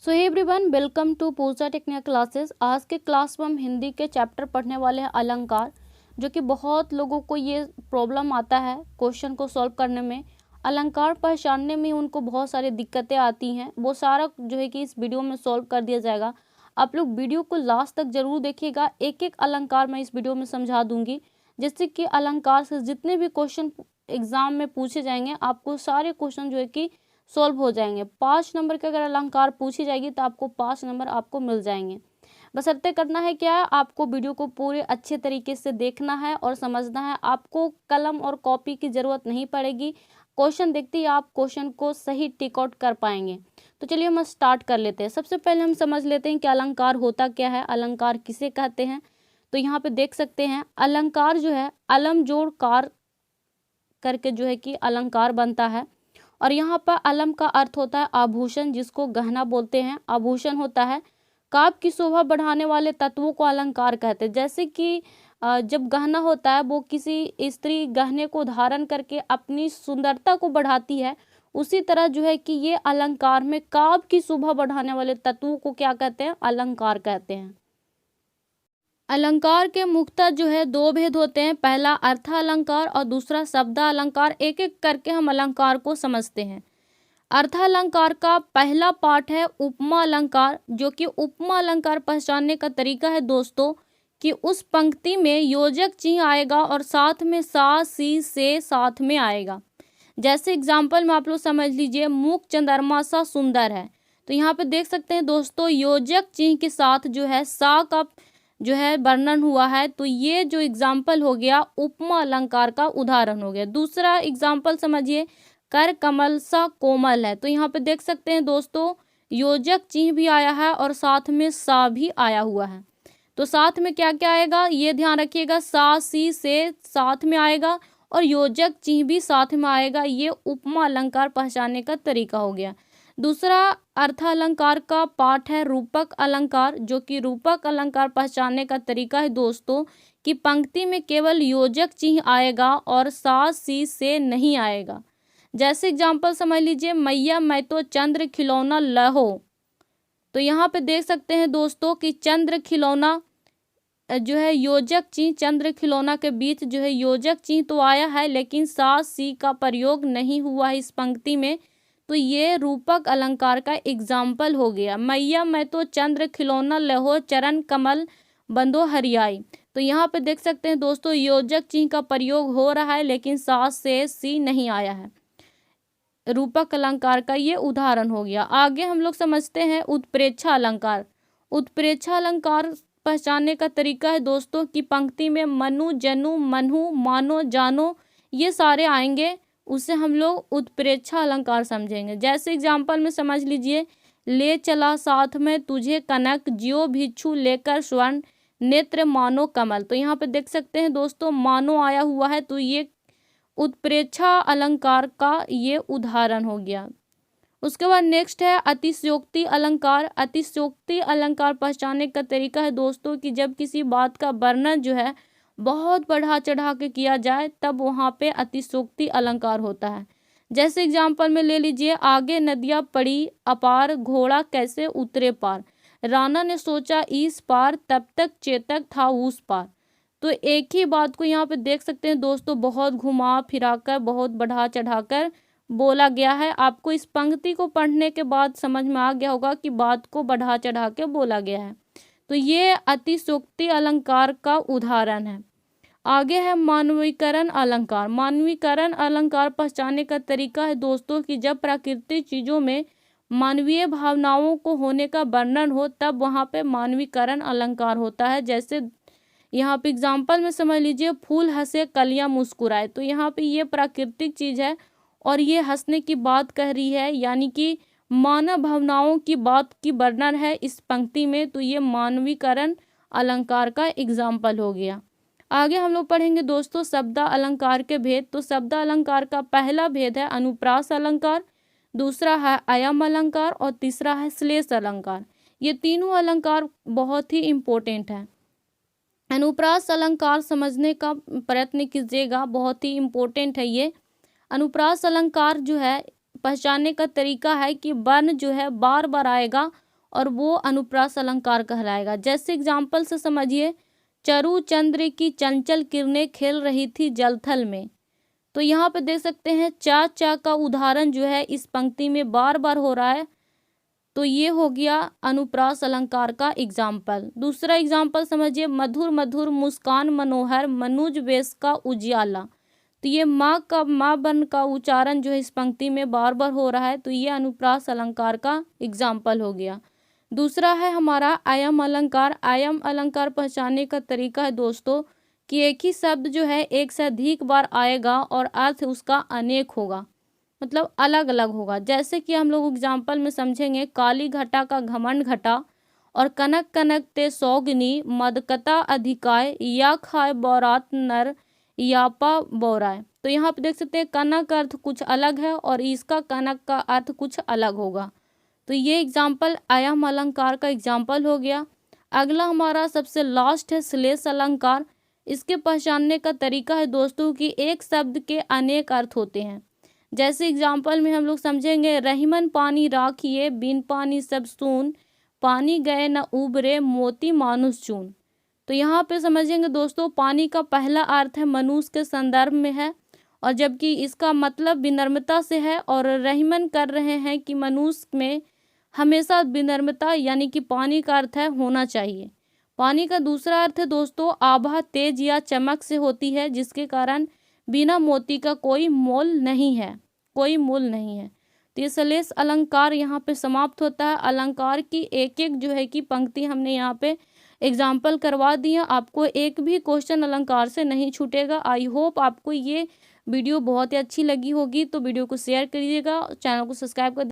So hey everyone, welcome to Pooja technical classes. आज के class में हम हिंदी के चैप्टर पढ़ने वाले हैं अलंकार, जो कि बहुत लोगों को ये प्रॉब्लम आता है क्वेश्चन को सॉल्व करने में। अलंकार पहचानने में उनको बहुत सारी दिक्कतें आती हैं, वो सारा जो है कि इस वीडियो में सॉल्व कर दिया जाएगा। आप लोग वीडियो को लास्ट तक जरूर देखिएगा, एक एक अलंकार मैं इस वीडियो में समझा दूंगी, जिससे कि अलंकार से जितने भी क्वेश्चन एग्जाम में पूछे जाएंगे आपको सारे क्वेश्चन जो है कि सॉल्व हो जाएंगे। 5 नंबर के अगर अलंकार पूछी जाएगी तो आपको 5 नंबर आपको मिल जाएंगे। बशर्ते करना है क्या है, आपको वीडियो को पूरे अच्छे तरीके से देखना है और समझना है। आपको कलम और कॉपी की ज़रूरत नहीं पड़ेगी, क्वेश्चन देखते ही आप क्वेश्चन को सही टिक आउट कर पाएंगे। तो चलिए हम स्टार्ट कर लेते हैं। सबसे पहले हम समझ लेते हैं कि अलंकार होता क्या है, अलंकार किसे कहते हैं। तो यहाँ पे देख सकते हैं अलंकार जो है अलम जोड़ कार करके जो है कि अलंकार बनता है। और यहाँ पर अलम का अर्थ होता है आभूषण, जिसको गहना बोलते हैं, आभूषण होता है। काव्य की शोभा बढ़ाने वाले तत्वों को अलंकार कहते हैं। जैसे कि जब गहना होता है वो किसी स्त्री गहने को धारण करके अपनी सुंदरता को बढ़ाती है, उसी तरह जो है कि ये अलंकार में काव्य की शोभा बढ़ाने वाले तत्वों को क्या कहते हैं, अलंकार कहते हैं। अलंकार के मुख्यतः जो है 2 भेद होते हैं, पहला अर्थ अलंकार और दूसरा शब्द अलंकार। एक एक करके हम अलंकार को समझते हैं। अर्थ अलंकार का पहला पार्ट है उपमा अलंकार, जो कि उपमा अलंकार पहचानने का तरीका है दोस्तों कि उस पंक्ति में योजक चिन्ह आएगा और साथ में सा सी से साथ में आएगा। जैसे एग्जाम्पल में आप लोग समझ लीजिए, मुख चंद्रमा सा सुंदर है, तो यहाँ पे देख सकते हैं दोस्तों योजक चिन्ह के साथ जो है सा का जो है वर्णन हुआ है। तो ये जो एग्जाम्पल हो गया उपमा अलंकार का उदाहरण हो गया। दूसरा एग्जाम्पल समझिए, कर कमल सा कोमल है, तो यहाँ पे देख सकते हैं दोस्तों योजक चिन्ह भी आया है और साथ में सा भी आया हुआ है। तो साथ में क्या क्या आएगा ये ध्यान रखिएगा, सा सी से साथ में आएगा और योजक चिन्ह भी साथ में आएगा। ये उपमा अलंकार पहचानने का तरीका हो गया। दूसरा अर्थ अलंकार का पाठ है रूपक अलंकार, जो कि रूपक अलंकार पहचानने का तरीका है दोस्तों कि पंक्ति में केवल योजक चिन्ह आएगा और सा सी से नहीं आएगा। जैसे एग्जाम्पल समझ लीजिए, मैया मैं तो चंद्र खिलौना लहो, तो यहाँ पे देख सकते हैं दोस्तों कि चंद्र खिलौना जो है योजक चिन्ह, चंद्र खिलौना के बीच जो है योजक चिन्ह तो आया है, लेकिन सा सी का प्रयोग नहीं हुआ है इस पंक्ति में। तो ये रूपक अलंकार का एग्जाम्पल हो गया। मैया मैं तो चंद्र खिलौना लहो चरण कमल बंदो हरियाई, तो यहाँ पे देख सकते हैं दोस्तों योजक चिन्ह का प्रयोग हो रहा है, लेकिन सा से सी नहीं आया है। रूपक अलंकार का ये उदाहरण हो गया। आगे हम लोग समझते हैं उत्प्रेक्षा अलंकार। उत्प्रेक्षा अलंकार पहचानने का तरीका है दोस्तों कि पंक्ति में मनु जनु मनहु मानो जानो ये सारे आएंगे, उससे हम लोग उत्प्रेक्षा अलंकार समझेंगे। जैसे एग्जाम्पल में समझ लीजिए, ले चला साथ में तुझे कनक ज्यो भिक्षु लेकर स्वर्ण नेत्र मानो कमल, तो यहाँ पे देख सकते हैं दोस्तों मानो आया हुआ है, तो ये उत्प्रेक्षा अलंकार का ये उदाहरण हो गया। उसके बाद नेक्स्ट है अतिशयोक्ति अलंकार। अतिशयोक्ति अलंकार पहचानने का तरीका है दोस्तों कि जब किसी बात का वर्णन जो है बहुत बढ़ा चढ़ा के किया जाए तब वहाँ पे अतिशयोक्ति अलंकार होता है। जैसे एग्जाम्पल में ले लीजिए, आगे नदियाँ पड़ी अपार घोड़ा कैसे उतरे पार, राणा ने सोचा इस पार तब तक चेतक था उस पार। तो एक ही बात को यहाँ पे देख सकते हैं दोस्तों बहुत घुमा फिराकर बहुत बढ़ा चढ़ाकर बोला गया है। आपको इस पंक्ति को पढ़ने के बाद समझ में आ गया होगा कि बात को बढ़ा चढ़ा के बोला गया है। तो ये अतिशयोक्ति अलंकार का उदाहरण है। आगे है मानवीकरण अलंकार। मानवीकरण अलंकार पहचानने का तरीका है दोस्तों कि जब प्राकृतिक चीज़ों में मानवीय भावनाओं को होने का वर्णन हो तब वहाँ पे मानवीकरण अलंकार होता है। जैसे यहाँ पे एग्जाम्पल में समझ लीजिए, फूल हंसे कलियाँ मुस्कुराए, तो यहाँ पे ये प्राकृतिक चीज़ है और ये हंसने की बात कह रही है, यानी कि मानव भावनाओं की बात की वर्णन है इस पंक्ति में, तो ये मानवीकरण अलंकार का एग्जाम्पल हो गया। आगे हम लोग पढ़ेंगे दोस्तों शब्द अलंकार के भेद। तो शब्द अलंकार का पहला भेद है अनुप्रास अलंकार, दूसरा है अयम अलंकार और तीसरा है श्लेष अलंकार। ये तीनों अलंकार बहुत ही इम्पोर्टेंट हैं। अनुप्रास अलंकार समझने का प्रयत्न कीजिएगा, बहुत ही इम्पोर्टेंट है ये। अनुप्रास अलंकार जो है पहचानने का तरीका है कि वर्ण जो है बार बार आएगा और वो अनुप्रास अलंकार कहलाएगा। जैसे एग्जाम्पल से समझिए, चरु चंद्र की चंचल किरणें खेल रही थी जलथल में। तो यहाँ पे देख सकते हैं चा का उदाहरण जो है इस पंक्ति में बार बार हो रहा है, तो ये हो गया अनुप्रास अलंकार का एग्जाम्पल। दूसरा एग्जाम्पल समझिए, मधुर मधुर मुस्कान मनोहर मनुज वेश का उजियाला। तो ये माँ बन का उच्चारण जो है इस पंक्ति में बार बार हो रहा है, तो ये अनुप्रास अलंकार का एग्जाम्पल हो गया। दूसरा है हमारा आयम अलंकार। आयम अलंकार पहचानने का तरीका है दोस्तों कि एक ही शब्द जो है एक से अधिक बार आएगा और अर्थ उसका अनेक होगा, मतलब अलग अलग होगा। जैसे कि हम लोग एग्जाम्पल में समझेंगे, काली घटा का घमंड घटा और कनक कनक ते सौगनी मदकता अधिकाय या खाए बौरात नर यापा बौराय। तो यहाँ पे देख सकते हैं कनक अर्थ कुछ अलग है और इसका कनक का अर्थ कुछ अलग होगा। तो ये एग्जाम्पल आयाम अलंकार का एग्जाम्पल हो गया। अगला हमारा सबसे लास्ट है श्लेष अलंकार। इसके पहचानने का तरीका है दोस्तों कि एक शब्द के अनेक अर्थ होते हैं। जैसे एग्जाम्पल में हम लोग समझेंगे, रहीमन पानी राखिए बिन पानी सब सून, पानी गए न उबरे मोती मानुष चून। तो यहाँ पे समझेंगे दोस्तों, पानी का पहला अर्थ है मनुष्य के संदर्भ में है, और जबकि इसका मतलब विनम्रता से है, और रहीमन कर रहे हैं कि मनुष्य में हमेशा विनम्रता यानी कि पानी का अर्थ है होना चाहिए। पानी का दूसरा अर्थ है दोस्तों आभा, तेज या चमक से होती है, जिसके कारण बिना मोती का कोई मोल नहीं है, कोई मूल नहीं है। तो ये श्लेष अलंकार यहाँ पे समाप्त होता है। अलंकार की एक एक जो है कि पंक्ति हमने यहाँ पे एग्जाम्पल करवा दिया। आपको एक भी क्वेश्चन अलंकार से नहीं छूटेगा। आई होप आपको ये वीडियो बहुत ही अच्छी लगी होगी। तो वीडियो को शेयर करिएगा, चैनल को सब्सक्राइब कर